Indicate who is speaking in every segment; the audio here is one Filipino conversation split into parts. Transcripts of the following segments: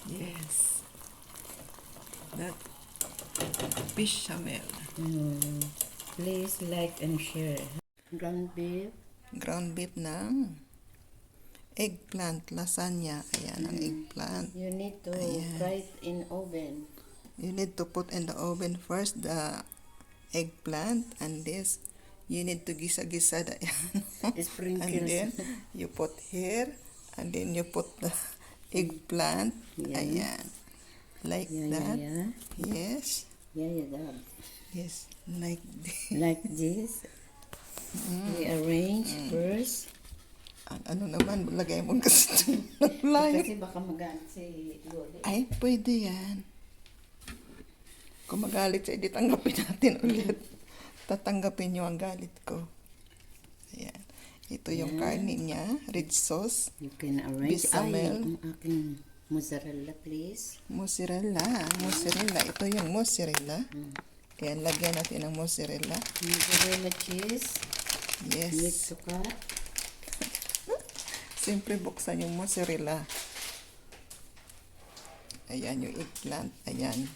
Speaker 1: Yes. That bechamel.
Speaker 2: Please like and share. Ground beef.
Speaker 1: Ground beef ng eggplant lasagna. Ayan ang eggplant.
Speaker 2: You need to
Speaker 1: Ayan.
Speaker 2: fry it in oven.
Speaker 1: You need to put in the oven first the eggplant, and this you need to gisa-gisa the
Speaker 2: Sprinkles.
Speaker 1: and then you put here, and then you put the eggplant.
Speaker 2: Yeah.
Speaker 1: Ayan. Like
Speaker 2: Yeah,
Speaker 1: that.
Speaker 2: yeah.
Speaker 1: Yes.
Speaker 2: Yeah, that.
Speaker 1: Yes. Like this.
Speaker 2: Like this. We arrange first.
Speaker 1: Ano naman, lagay mo kasi live.
Speaker 2: Kasi baka magalit si Loli.
Speaker 1: Ay, pwede yan. Kung magalit siya, edi tanggapin natin ulit. Tatanggapin niyo ang galit ko. Ayan. Ito yung karne niya, red sauce,
Speaker 2: You can arrange.
Speaker 1: bechamel.
Speaker 2: Ay, ang aking mozzarella, please.
Speaker 1: mozzarella. Ito yung mozzarella. Kaya lagyan natin ng mozzarella.
Speaker 2: Mozzarella cheese. Need
Speaker 1: Yes.
Speaker 2: to cut.
Speaker 1: Siyempre, buksan yung mozzarella. Ayan yung eggplant. Ayan.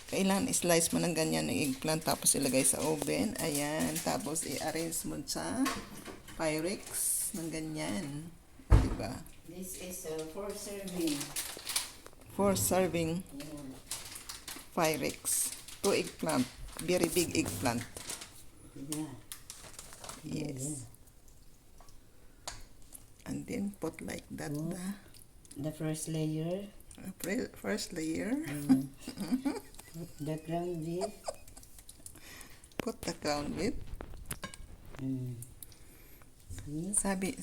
Speaker 1: Kailangan i-slice mo ng ganyan ng eggplant, tapos ilagay sa oven. Ayan. Tapos i-arrange mo sa Pyrex ng ganyan. O, diba?
Speaker 2: This is 4 serving.
Speaker 1: 4 serving
Speaker 2: Yeah.
Speaker 1: Pyrex. 2 eggplant. Very big eggplant.
Speaker 2: Yeah.
Speaker 1: Yes. And then put like that.
Speaker 2: Oh. The first layer.
Speaker 1: First layer.
Speaker 2: The ground beef.
Speaker 1: Put the ground beef.
Speaker 2: See?
Speaker 1: Sabi,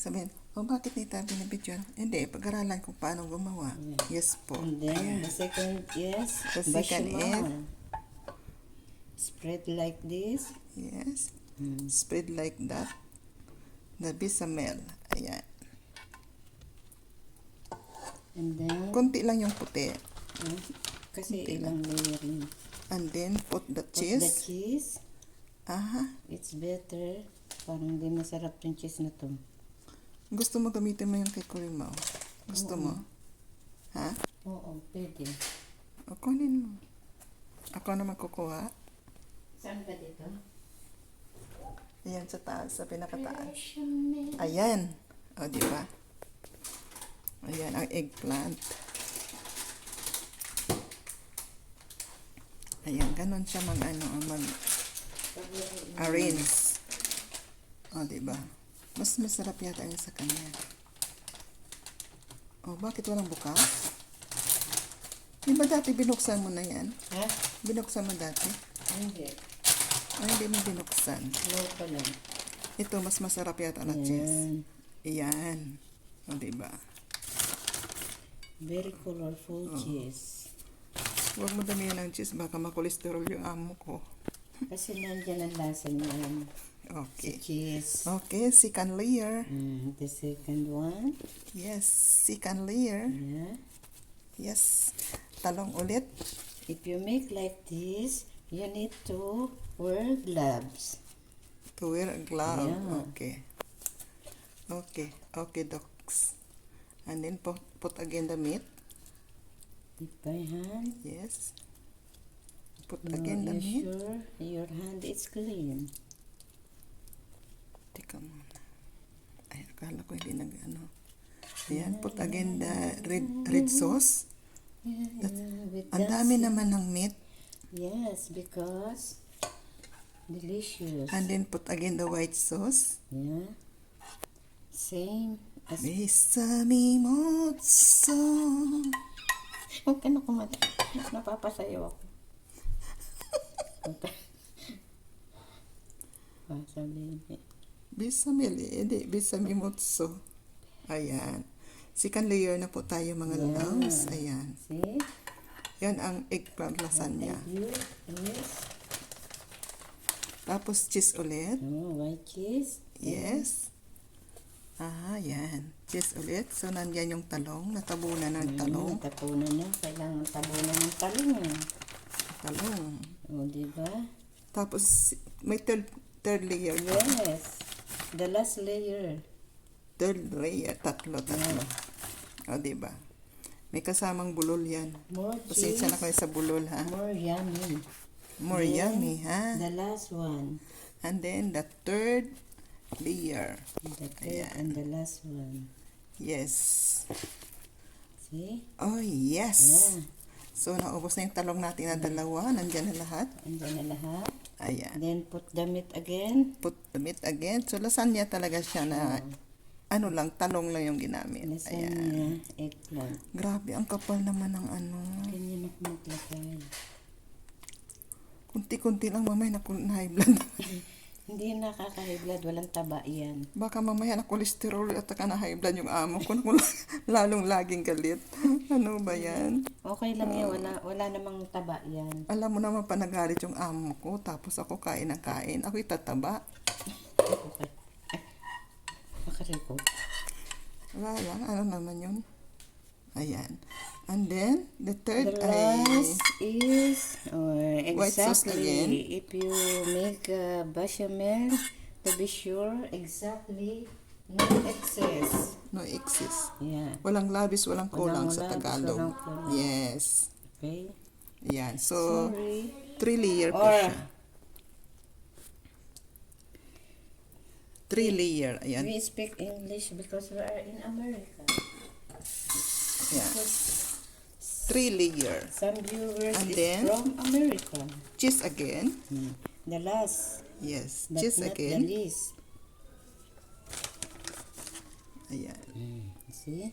Speaker 1: bakit nito binibidyo? Hindi, pag-aralan kung paano gumawa. Yes po.
Speaker 2: And then the second is
Speaker 1: The second
Speaker 2: bechamel. Spread like this.
Speaker 1: Yes. Spread like that. The bechamel. Ayan.
Speaker 2: And then,
Speaker 1: Konti lang yung puti.
Speaker 2: kasi ilang layer yun.
Speaker 1: And then put the
Speaker 2: Put the
Speaker 1: cheese.
Speaker 2: cheese.
Speaker 1: Aha.
Speaker 2: It's better. Parang hindi masarap yung cheese na to.
Speaker 1: Gusto mo gamitin mo yung kay Kurimaw? Gusto mo? Ha?
Speaker 2: Oo, pwede.
Speaker 1: O, kunin mo. Ako na magkukuha.
Speaker 2: Saan ba dito?
Speaker 1: Ayan sa taas, sa pinakataas.
Speaker 2: Bechamel.
Speaker 1: Ayan. O, di ba? Ayan ang eggplant. Ayan, ganun siya mag-arrange. O, di ba? Mas masarap yata yung sa kanya. O, bakit walang bukas? Di ba dati binuksan mo na yan?
Speaker 2: Ha?
Speaker 1: Binuksan mo dati?
Speaker 2: Hindi.
Speaker 1: O, hindi mo binuksan.
Speaker 2: Low pa lang.
Speaker 1: Ito, mas masarap yata na cheese. Ayan. O, di ba?
Speaker 2: Very colorful cheese.
Speaker 1: Huwag mo damihan ng cheese, baka makolesterol yung amo ko.
Speaker 2: Kasi nandyan ang lasa niyan.
Speaker 1: Okay.
Speaker 2: Cheese.
Speaker 1: Okay, second layer.
Speaker 2: The second one.
Speaker 1: Yes, second layer.
Speaker 2: Yeah.
Speaker 1: Yes. Talong ulit.
Speaker 2: If you make like this, you need to wear gloves.
Speaker 1: To wear a glove.
Speaker 2: Yeah.
Speaker 1: Okay. Okay. Okay, docs. And then put again the meat.
Speaker 2: Dip by hand.
Speaker 1: Yes. Put
Speaker 2: Now
Speaker 1: again the
Speaker 2: you
Speaker 1: meat.
Speaker 2: sure your hand is clean.
Speaker 1: Teka muna. Ay, akala ko hindi nag-ano. Ayan, put again the red sauce.
Speaker 2: With
Speaker 1: Ang
Speaker 2: that
Speaker 1: dami naman ng meat.
Speaker 2: Yes, because delicious.
Speaker 1: And then put again the white sauce.
Speaker 2: Yeah. Same as...
Speaker 1: Besame mozzo.
Speaker 2: Huwag ka na kumata. Napapasayaw ako. Sabihin niya.
Speaker 1: Bechamel, hindi. Besame mozzo. Ayan. Second layer na po tayo mga loves. Ayan.
Speaker 2: See?
Speaker 1: Yan ang eggplant lasagna.
Speaker 2: Yes.
Speaker 1: Tapos cheese ulit.
Speaker 2: Oh, white cheese.
Speaker 1: Yes. Yan. Cheese ulit. So, nandyan yung talong. Natabunan ng talong.
Speaker 2: Tapunan na. Kailangan tabunan ng talong.
Speaker 1: Talong.
Speaker 2: O, diba?
Speaker 1: Tapos, may third layer.
Speaker 2: Yes. The last layer.
Speaker 1: Third layer. Tatlo. O, diba? May kasamang bulol yan.
Speaker 2: More
Speaker 1: Pasensya na
Speaker 2: cheese.
Speaker 1: kayo sa bulol, ha?
Speaker 2: More yummy.
Speaker 1: More
Speaker 2: Then,
Speaker 1: yummy, ha?
Speaker 2: The last one.
Speaker 1: And then, the third layer.
Speaker 2: The third and the last one.
Speaker 1: Yes.
Speaker 2: See?
Speaker 1: Oh, yes.
Speaker 2: Yeah.
Speaker 1: So, naubos na yung talong natin na dalawa. Nandyan na lahat.
Speaker 2: Andyan na lahat.
Speaker 1: Ayan.
Speaker 2: Then put the meat again.
Speaker 1: Put the meat again. So, lasagna talaga siya na ano lang, talong lang yung ginamit. Ayan.
Speaker 2: Lasagna, eggplant.
Speaker 1: Grabe, ang kapal naman ng ano.
Speaker 2: Ganyan ako maglagay.
Speaker 1: Kunti-kunti lang mamaya na high blood.
Speaker 2: Hindi nakaka-high blood, walang taba yan.
Speaker 1: Baka mamaya na cholesterol at saka na high blood yung amo ko. Lalong laging galit. Ano ba yan?
Speaker 2: Okay lang yan, wala namang taba yan.
Speaker 1: Alam mo naman pa nagalit yung amo ko. Tapos ako kain ng kain. Ako itataba.
Speaker 2: Okay. Makareko.
Speaker 1: Wala lang. Ano naman yun? Ayan. And then, the third
Speaker 2: The last is
Speaker 1: White sauce
Speaker 2: exactly
Speaker 1: again.
Speaker 2: if you make bechamel to be sure exactly no excess.
Speaker 1: no excess.
Speaker 2: Yeah.
Speaker 1: Walang labis, walang kulang
Speaker 2: Walang
Speaker 1: sa
Speaker 2: labis,
Speaker 1: Tagalog.
Speaker 2: walang kulang.
Speaker 1: Yes.
Speaker 2: Okay.
Speaker 1: Ayan. So,
Speaker 2: Sorry.
Speaker 1: 3 layer po
Speaker 2: Or
Speaker 1: siya. 3 layer. Ayan.
Speaker 2: we speak English because we are in America.
Speaker 1: Ayan.
Speaker 2: Because
Speaker 1: 3 layer.
Speaker 2: some viewers
Speaker 1: And
Speaker 2: is
Speaker 1: then?
Speaker 2: from America.
Speaker 1: Cheese again.
Speaker 2: The last,
Speaker 1: Yes.
Speaker 2: but
Speaker 1: Cheese
Speaker 2: not
Speaker 1: again.
Speaker 2: the least.
Speaker 1: Ayan.
Speaker 2: See?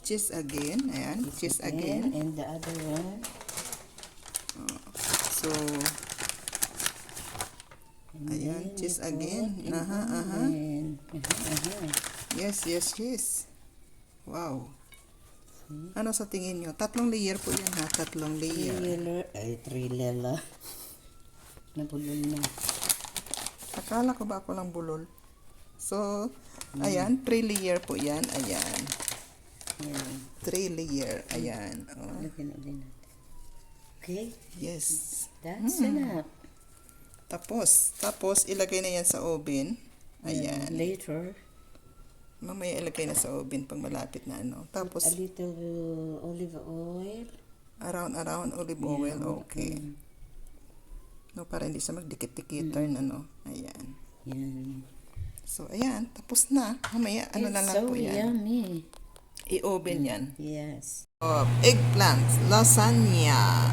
Speaker 1: Cheese again. Ayan. Cheese again.
Speaker 2: And the other one.
Speaker 1: So,
Speaker 2: And
Speaker 1: ayan.
Speaker 2: then
Speaker 1: Cheese
Speaker 2: you
Speaker 1: again.
Speaker 2: put in
Speaker 1: Aha, aha.
Speaker 2: oven.
Speaker 1: Yes, yes, yes. Wow. Ano sa tingin nyo? 3 layer po yan ha. 3 layer.
Speaker 2: Three lela. Nabulol na.
Speaker 1: Akala ko ba ako lang bulol? So, ayan. 3 layer po yan. Ayan.
Speaker 2: Ayan.
Speaker 1: 3 layer. Ayan. Oh.
Speaker 2: Lagyan ulit natin. Okay?
Speaker 1: Yes.
Speaker 2: That's enough.
Speaker 1: Tapos, ilagay na yan sa oven. Ayan.
Speaker 2: Later,
Speaker 1: Mamaya ilagay na sa oven pag malapit na ano. Tapos,
Speaker 2: a little olive oil.
Speaker 1: around olive oil. Okay. No, para hindi siya magdikit-dikitan, ano. Ayan.
Speaker 2: Yan.
Speaker 1: So, ayan. Tapos na. Mamaya, ano na lang
Speaker 2: It's so
Speaker 1: po yan.
Speaker 2: yummy.
Speaker 1: I-oven yan.
Speaker 2: Yes.
Speaker 1: Eggplant, lasagna.